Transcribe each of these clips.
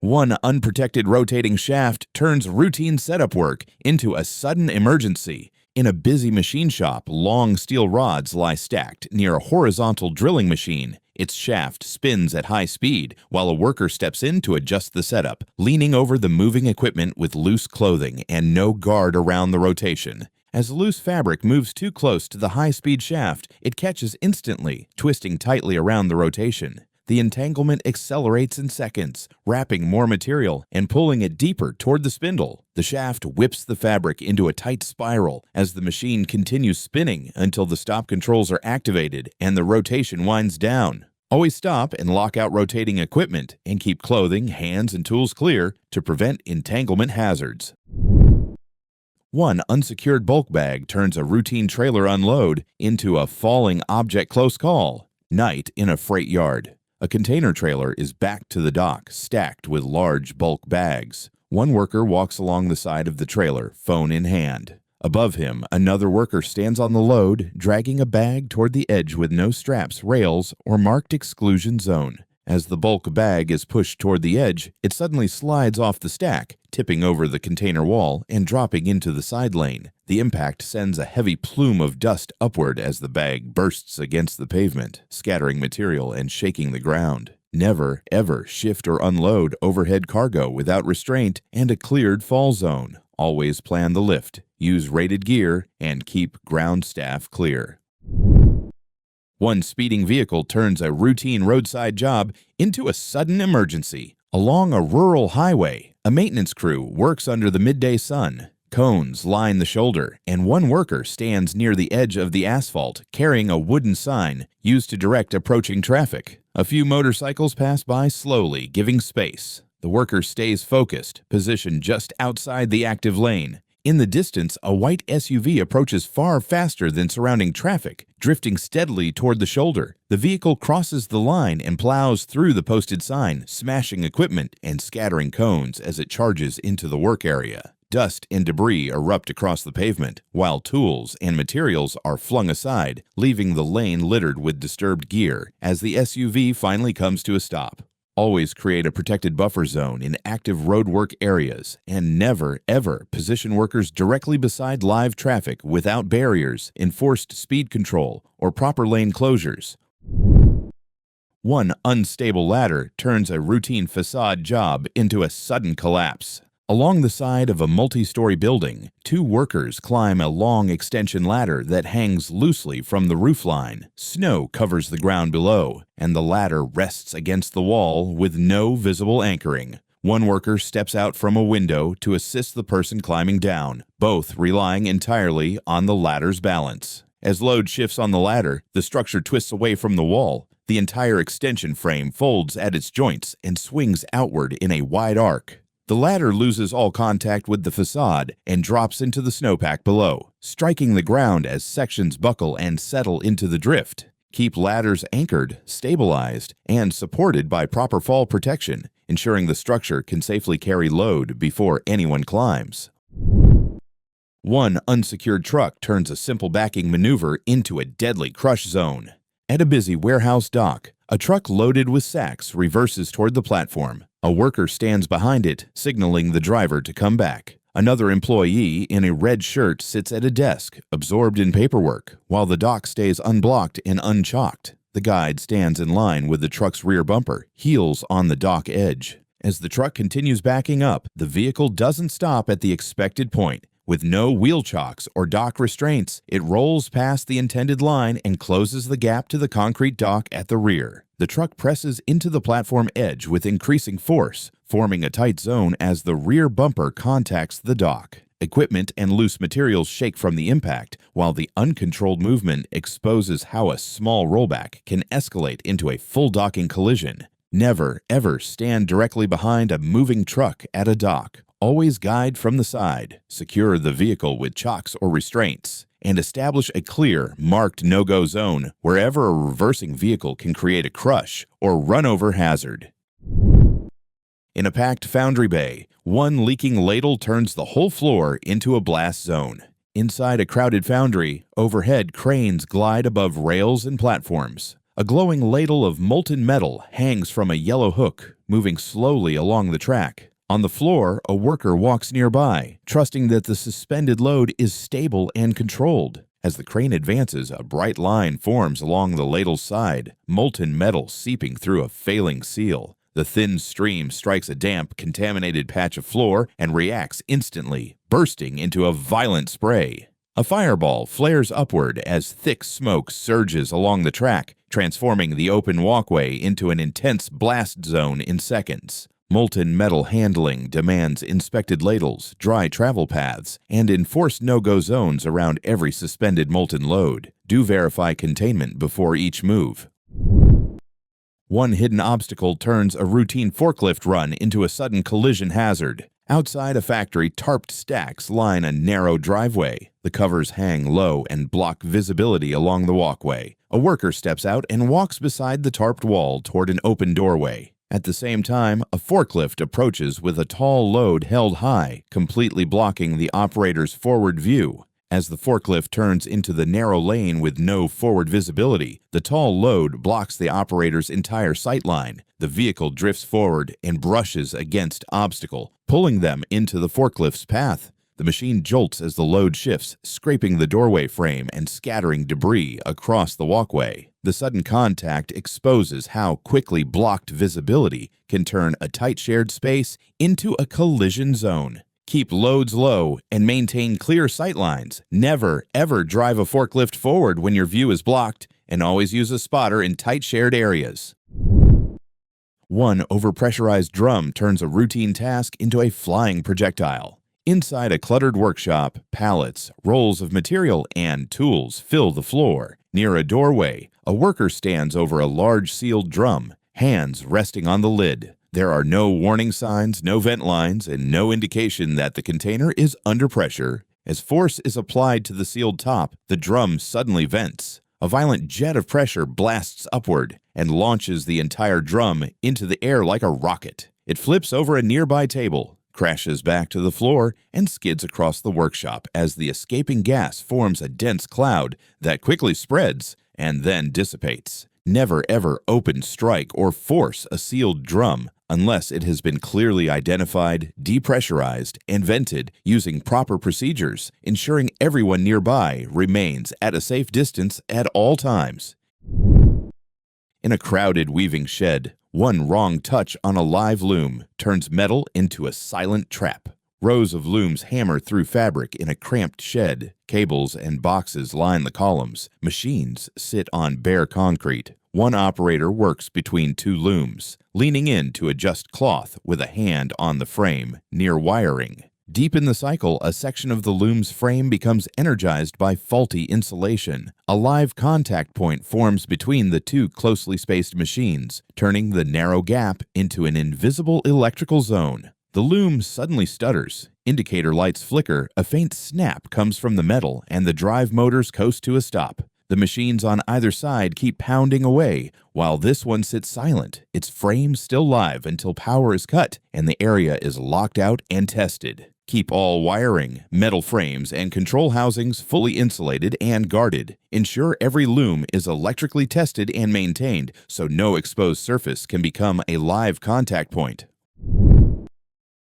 One unprotected rotating shaft turns routine setup work into a sudden emergency. In a busy machine shop, long steel rods lie stacked near a horizontal drilling machine. Its shaft spins at high speed while a worker steps in to adjust the setup, leaning over the moving equipment with loose clothing and no guard around the rotation. As loose fabric moves too close to the high-speed shaft, it catches instantly, twisting tightly around the rotation. The entanglement accelerates in seconds, wrapping more material and pulling it deeper toward the spindle. The shaft whips the fabric into a tight spiral as the machine continues spinning until the stop controls are activated and the rotation winds down. Always stop and lock out rotating equipment and keep clothing, hands, and tools clear to prevent entanglement hazards. One unsecured bulk bag turns a routine trailer unload into a falling object close call. Night in a freight yard. A container trailer is backed to the dock, stacked with large bulk bags. One worker walks along the side of the trailer, phone in hand. Above him, another worker stands on the load, dragging a bag toward the edge with no straps, rails, or marked exclusion zone. As the bulk bag is pushed toward the edge, it suddenly slides off the stack, tipping over the container wall and dropping into the side lane. The impact sends a heavy plume of dust upward as the bag bursts against the pavement, scattering material and shaking the ground. Never, ever shift or unload overhead cargo without restraint and a cleared fall zone. Always plan the lift, use rated gear, and keep ground staff clear. One speeding vehicle turns a routine roadside job into a sudden emergency. Along a rural highway, a maintenance crew works under the midday sun. Cones line the shoulder, and one worker stands near the edge of the asphalt, carrying a wooden sign used to direct approaching traffic. A few motorcycles pass by slowly, giving space. The worker stays focused, positioned just outside the active lane. In the distance, a white SUV approaches far faster than surrounding traffic, drifting steadily toward the shoulder. The vehicle crosses the line and plows through the posted sign, smashing equipment and scattering cones as it charges into the work area. Dust and debris erupt across the pavement, while tools and materials are flung aside, leaving the lane littered with disturbed gear as the SUV finally comes to a stop. Always create a protected buffer zone in active roadwork areas, and never, ever position workers directly beside live traffic without barriers, enforced speed control, or proper lane closures. One unstable ladder turns a routine façade job into a sudden collapse. Along the side of a multi-story building, two workers climb a long extension ladder that hangs loosely from the roofline. Snow covers the ground below, and the ladder rests against the wall with no visible anchoring. One worker steps out from a window to assist the person climbing down, both relying entirely on the ladder's balance. As load shifts on the ladder, the structure twists away from the wall. The entire extension frame folds at its joints and swings outward in a wide arc. The ladder loses all contact with the façade and drops into the snowpack below, striking the ground as sections buckle and settle into the drift. Keep ladders anchored, stabilized, and supported by proper fall protection, ensuring the structure can safely carry load before anyone climbs. One unsecured truck turns a simple backing maneuver into a deadly crush zone. At a busy warehouse dock, a truck loaded with sacks reverses toward the platform. A worker stands behind it, signaling the driver to come back. Another employee in a red shirt sits at a desk, absorbed in paperwork, while the dock stays unblocked and unchalked. The guide stands in line with the truck's rear bumper, heels on the dock edge. As the truck continues backing up, the vehicle doesn't stop at the expected point. With no wheel chocks or dock restraints, it rolls past the intended line and closes the gap to the concrete dock at the rear. The truck presses into the platform edge with increasing force, forming a tight zone as the rear bumper contacts the dock. Equipment and loose materials shake from the impact, while the uncontrolled movement exposes how a small rollback can escalate into a full docking collision. Never, ever stand directly behind a moving truck at a dock. Always guide from the side, secure the vehicle with chocks or restraints, and establish a clear, marked no-go zone wherever a reversing vehicle can create a crush or run-over hazard. In a packed foundry bay, one leaking ladle turns the whole floor into a blast zone. Inside a crowded foundry, overhead cranes glide above rails and platforms. A glowing ladle of molten metal hangs from a yellow hook, moving slowly along the track. On the floor, a worker walks nearby, trusting that the suspended load is stable and controlled. As the crane advances, a bright line forms along the ladle's side, molten metal seeping through a failing seal. The thin stream strikes a damp, contaminated patch of floor and reacts instantly, bursting into a violent spray. A fireball flares upward as thick smoke surges along the track, transforming the open walkway into an intense blast zone in seconds. Molten metal handling demands inspected ladles, dry travel paths, and enforced no-go zones around every suspended molten load. Do verify containment before each move. One hidden obstacle turns a routine forklift run into a sudden collision hazard. Outside a factory, tarped stacks line a narrow driveway. The covers hang low and block visibility along the walkway. A worker steps out and walks beside the tarped wall toward an open doorway. At the same time, a forklift approaches with a tall load held high, completely blocking the operator's forward view. As the forklift turns into the narrow lane with no forward visibility, the tall load blocks the operator's entire sightline. The vehicle drifts forward and brushes against obstacle, pulling them into the forklift's path. The machine jolts as the load shifts, scraping the doorway frame and scattering debris across the walkway. The sudden contact exposes how quickly blocked visibility can turn a tight shared space into a collision zone. Keep loads low and maintain clear sightlines. Never, ever drive a forklift forward when your view is blocked, and always use a spotter in tight shared areas. One overpressurized drum turns a routine task into a flying projectile. Inside a cluttered workshop, pallets, rolls of material, and tools fill the floor. Near a doorway, a worker stands over a large sealed drum, hands resting on the lid. There are no warning signs, no vent lines, and no indication that the container is under pressure. As force is applied to the sealed top, the drum suddenly vents. A violent jet of pressure blasts upward and launches the entire drum into the air like a rocket. It flips over a nearby table, crashes back to the floor, and skids across the workshop as the escaping gas forms a dense cloud that quickly spreads and then dissipates. Never ever open, strike, or force a sealed drum unless it has been clearly identified, depressurized, and vented using proper procedures, ensuring everyone nearby remains at a safe distance at all times. In a crowded weaving shed, one wrong touch on a live loom turns metal into a silent trap. Rows of looms hammer through fabric in a cramped shed. Cables and boxes line the columns. Machines sit on bare concrete. One operator works between two looms, leaning in to adjust cloth with a hand on the frame, near wiring. Deep in the cycle, a section of the loom's frame becomes energized by faulty insulation. A live contact point forms between the two closely spaced machines, turning the narrow gap into an invisible electrical zone. The loom suddenly stutters. Indicator lights flicker, a faint snap comes from the metal, and the drive motors coast to a stop. The machines on either side keep pounding away, while this one sits silent, its frame still live until power is cut and the area is locked out and tested. Keep all wiring, metal frames, and control housings fully insulated and guarded. Ensure every loom is electrically tested and maintained so no exposed surface can become a live contact point.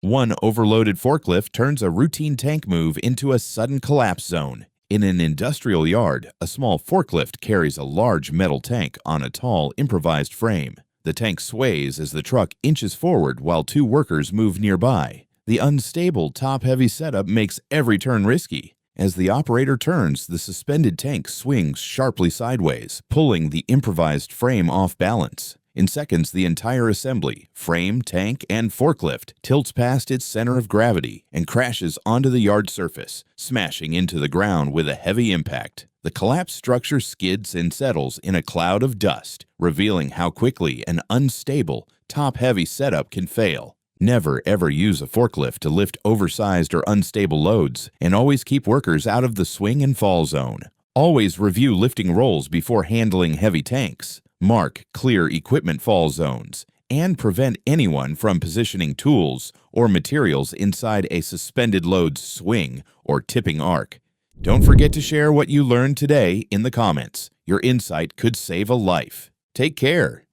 One overloaded forklift turns a routine tank move into a sudden collapse zone. In an industrial yard, a small forklift carries a large metal tank on a tall, improvised frame. The tank sways as the truck inches forward while two workers move nearby. The unstable, top-heavy setup makes every turn risky. As the operator turns, the suspended tank swings sharply sideways, pulling the improvised frame off balance. In seconds, the entire assembly, frame, tank, and forklift, tilts past its center of gravity and crashes onto the yard surface, smashing into the ground with a heavy impact. The collapsed structure skids and settles in a cloud of dust, revealing how quickly an unstable, top-heavy setup can fail. Never ever use a forklift to lift oversized or unstable loads, and always keep workers out of the swing and fall zone. Always review lifting rolls before handling heavy tanks. Mark clear equipment fall zones, and prevent anyone from positioning tools or materials inside a suspended load swing or tipping arc. Don't forget to share what you learned today in the comments. Your insight could save a life. Take care.